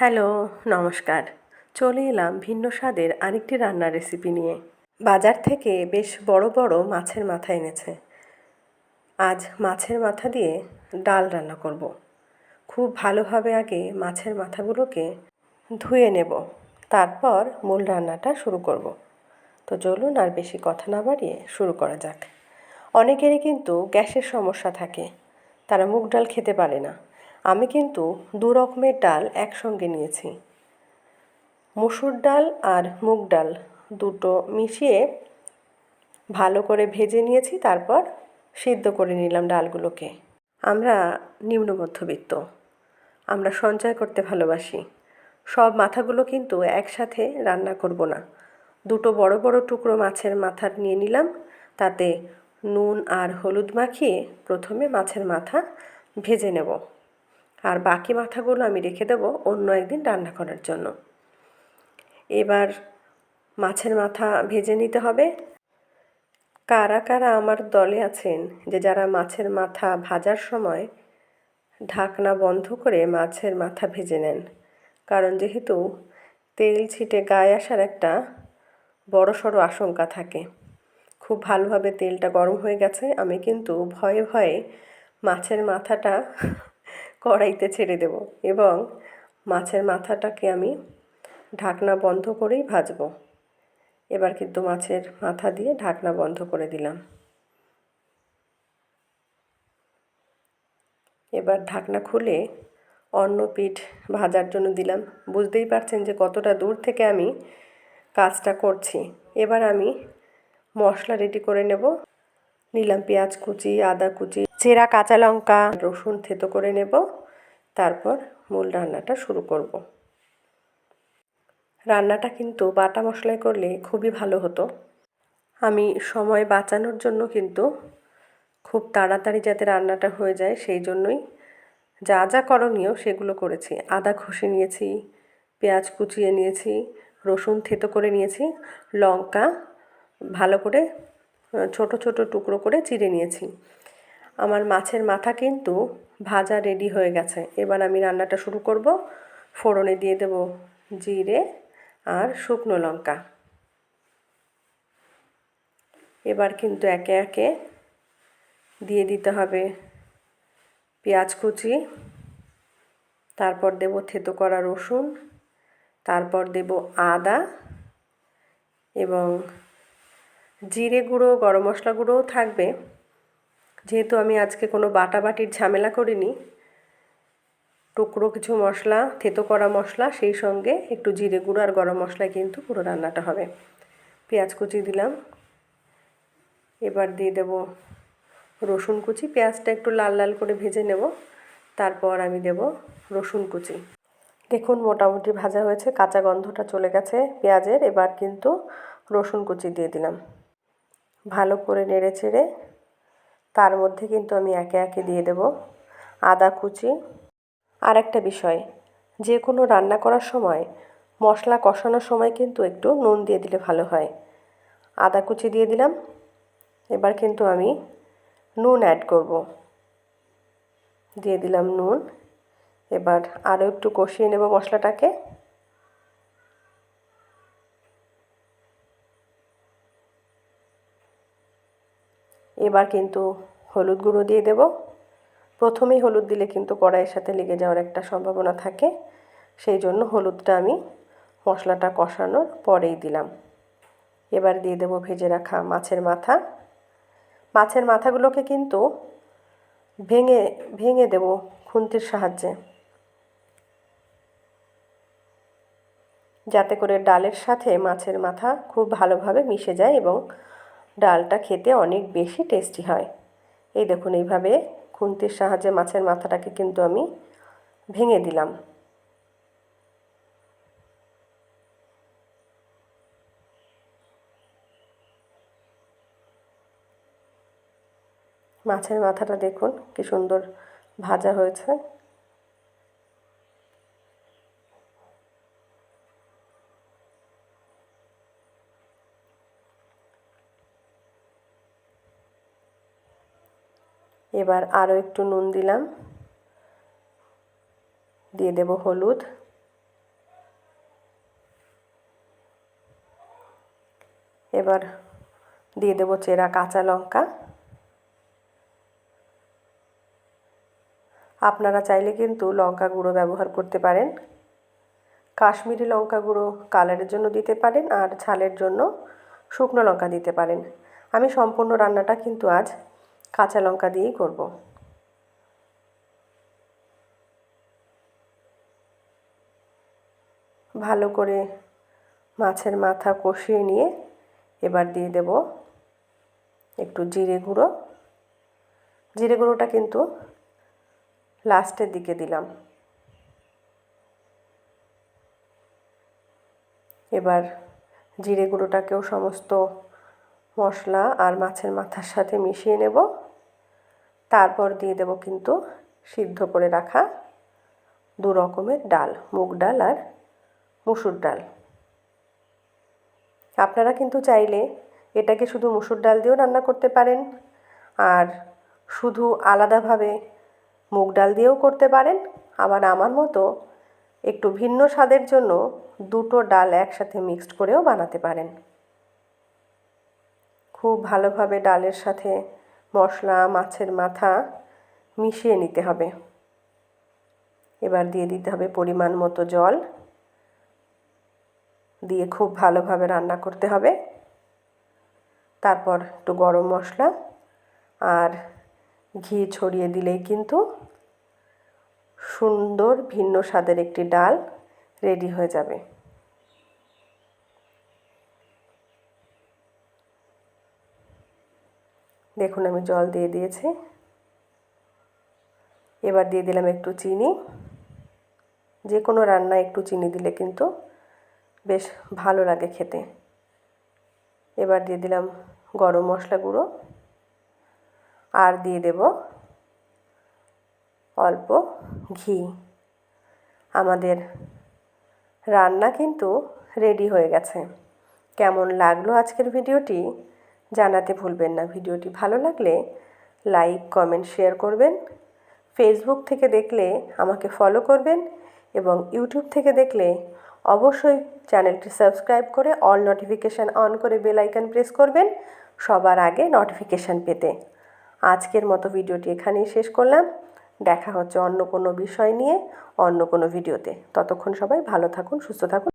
Hello, নমস্কার। চলে এলাম ভিন্ন স্বাদের আরেকটি রান্নার রেসিপি নিয়ে। বাজার থেকে বেশ বড় বড় মাছের মাথা এনেছে। আজ মাছের মাথা দিয়ে ডাল রান্না করব। খুব ভালোভাবে আগে মাছের মাথাগুলোকে ধুয়ে নেব, তারপর মূল রান্নাটা শুরু করব। তো চলুন আর বেশি কথা না বাড়িয়ে শুরু করা যাক। অনেকেরই কিন্তু গ্যাসের সমস্যা থাকে, তারা মুগ ডাল খেতে পারে না। আমি কিন্তু দু রকমের ডাল একসঙ্গে নিয়েছি। মসুর ডাল আর মুগ ডাল দুটো মিশিয়ে ভালো করে ভেজে নিয়েছি, তারপর সিদ্ধ করে নিলাম ডালগুলোকে। আমরা নিম্ন মধ্যবিত্ত, আমরা সঞ্চয় করতে ভালোবাসি। সব মাথাগুলো কিন্তু একসাথে রান্না করব না। দুটো বড় বড় টুকরো মাছের মাথা নিয়ে নিলাম, তাতে নুন আর হলুদ মাখিয়ে প্রথমে মাছের মাথা ভেজে নেব, আর বাকি মাথাগুলো আমি রেখে দেবো অন্য একদিন রান্না করার জন্য। এবার মাছের মাথা ভেজে নিতে হবে। কারা কারা আমার দলে আছেন যে যারা মাছের মাথা ভাজার সময় ঢাকনা বন্ধ করে মাছের মাথা ভেজে নেন? কারণ যেহেতু তেল ছিটে গায়ে আসার একটা বড়সড় আশঙ্কা থাকে। খুব ভালোভাবে তেলটা গরম হয়ে গেছে, আমি কিন্তু ভয়ে ভয়ে মাছের মাথাটা কড়াইতে ছেড়ে দেব এবং মাছের মাথাটাকে আমি ঢাকনা বন্ধ করেই ভাজবো। এবার কিন্তু মাছের মাথা দিয়ে ঢাকনা বন্ধ করে দিলাম। এবার ঢাকনা খুলে অন্য পিঠ ভাজার জন্য দিলাম। বুঝতেই পারছেন যে কতটা দূর থেকে আমি কাজটা করছি। এবার আমি মশলা রেডি করে নেব। নিলাম পেঁয়াজ কুচি, আদা কুচি, চেরা কাঁচা লঙ্কা, রসুন থেতো করে নেব। তারপর মূল রান্নাটা শুরু করব। রান্নাটা কিন্তু বাটা মশলায় করলে খুবই ভালো হতো। আমি সময় বাঁচানোর জন্য কিন্তু খুব তাড়াতাড়ি যাতে রান্নাটা হয়ে যায় সেই জন্যই যা যা করণীয় সেগুলো করেছি। আদা ঘষে নিয়েছি, পেঁয়াজ কুচিয়ে নিয়েছি, রসুন থেতো করে নিয়েছি, লঙ্কা ভালো করে ছোট ছোট টুকরো করে চিড়ে নিয়েছি। আমার মাছের মাথা কিন্তু ভাজা রেডি হয়ে গেছে। এবার আমি রান্নাটা শুরু করব। ফোড়নে দিয়ে দেব জিরে আর শুকনো লঙ্কা। এবার কিন্তু একে একে দিয়ে দিতে হবে পেঁয়াজ কুচি, তারপর দেব থেতো করা রসুন, তারপর দেব আদা এবং জিরে গুঁড়ো, গরম মশলা গুঁড়োও থাকবে। যেহেতু আমি আজকে কোনো বাটাবাটির ঝামেলা করিনি, টুকরো কিছু মশলা, থেতো করা মশলা, সেই সঙ্গে একটু জিরে গুঁড়ো আর গরম মশলায় কিন্তু পুরো রান্নাটা হবে। পেঁয়াজ কুচি দিলাম। এবার দিয়ে দেব রসুন কুচি। পেঁয়াজটা একটু লাল লাল করে ভেজে নেব, তারপর আমি দেব রসুন কুচি। দেখুন মোটামুটি ভাজা হয়েছে, কাঁচা গন্ধটা চলে গেছে পেঁয়াজের। এবার কিন্তু রসুন কুচি দিয়ে দিলাম। ভালো করে নেড়ে চেড়ে তার মধ্যে কিন্তু আমি একে একে দিয়ে দেব আদা কুচি। আর একটা বিষয়, যে কোনো রান্না করার সময় মশলা কষানোর সময় কিন্তু একটু নুন দিয়ে দিলে ভালো হয়। আদা কুচি দিয়ে দিলাম। এবার কিন্তু আমি নুন অ্যাড করব। দিয়ে দিলাম নুন। এবার আরও একটু কষিয়ে নেব মশলাটাকে। এবার কিন্তু হলুদ গুঁড়ো দিয়ে দেব। প্রথমেই হলুদ দিলে কিন্তু কড়াইয়ের সাথে লেগে যাওয়ার একটা সম্ভাবনা থাকে, সেই জন্য হলুদটা আমি মশলাটা কষানোর পরেই দিলাম। এবার দিয়ে দেব ভেজে রাখা মাছের মাথা। মাছের মাথাগুলোকে কিন্তু ভেঙে ভেঙে দেব খুন্তির সাহায্যে, যাতে করে ডালের সাথে মাছের মাথা খুব ভালোভাবে মিশে যায় এবং ডালটা খেতে অনেক বেশি টেস্টি হয়। এই দেখুন, এইভাবে খুন্তির সাহায্যে মাছের মাথাটাকে কিন্তু আমি ভেঙে দিলাম। মাছের মাথাটা দেখুন কি সুন্দর ভাজা হয়েছে। এবার আরও একটু নুন দিলাম, দিয়ে দেব হলুদ, এবার দিয়ে দেবো চেরা কাঁচা লঙ্কা। আপনারা চাইলে কিন্তু লঙ্কা গুঁড়ো ব্যবহার করতে পারেন। কাশ্মীরি লঙ্কা গুঁড়ো কালারের জন্য দিতে পারেন, আর ঝালের জন্য শুকনো লঙ্কা দিতে পারেন। আমি সম্পূর্ণ রান্নাটা কিন্তু আজ কাঁচা লঙ্কা দিয়েই করব। ভালো করে মাছের মাথা কষিয়ে নিয়ে এবার দিয়ে দেব একটু জিরে গুঁড়ো। জিরে গুঁড়োটা কিন্তু লাস্টের দিকে দিলাম। এবার জিরে গুঁড়োটাকেও সমস্ত মশলা আর মাছের মাথার সাথে মিশিয়ে নেব। তারপর দিয়ে দেব কিন্তু সিদ্ধ করে রাখা দু রকমের ডাল, মুগ ডাল আর মুসুর ডাল। আপনারা কিন্তু চাইলে এটাকে শুধু মুসুর ডাল দিয়েও রান্না করতে পারেন, আর শুধু আলাদাভাবে মুগ ডাল দিয়েও করতে পারেন। আবার আমার মতো একটু ভিন্ন স্বাদের জন্য দুটো ডাল একসাথে মিক্সড করেও বানাতে পারেন। খুব ভালোভাবে ডালের সাথে মশলা, মাছের মাথা মিশিয়ে নিতে হবে। এবার দিয়ে দিতে হবে পরিমাণ মতো জল, দিয়ে খুব ভালোভাবে রান্না করতে হবে। তারপর একটু গরম মশলা আর ঘি ছড়িয়ে দিলেই কিন্তু সুন্দর ভিন্ন স্বাদের একটি ডাল রেডি হয়ে যাবে। দেখুন আমি জল দিয়ে দিয়েছি। এবার দিয়ে দিলাম একটু চিনি। যে কোনো রান্নায় একটু চিনি দিলে কিন্তু বেশ ভালো লাগে খেতে। এবার দিয়ে দিলাম গরম মশলা গুঁড়ো, আর দিয়ে দেব অল্প ঘি। আমাদের রান্না কিন্তু রেডি হয়ে গেছে। কেমন লাগলো আজকের ভিডিওটি জানাতে ভুলবেন না। ভিডিওটি ভালো লাগলে লাইক, কমেন্ট, শেয়ার করবেন। ফেসবুক থেকে দেখলে আমাকে ফলো করবেন, এবং ইউটিউব থেকে দেখলে অবশ্যই চ্যানেলটি সাবস্ক্রাইব করে অল নোটিফিকেশান অন করে বেল আইকন প্রেস করবেন সবার আগে নোটিফিকেশান পেতে। আজকের মতো ভিডিওটি এখানেই শেষ করলাম। দেখা হচ্ছে অন্য কোনো বিষয় নিয়ে অন্য কোনো ভিডিওতে। ততক্ষণ সবাই ভালো থাকুন, সুস্থ থাকুন।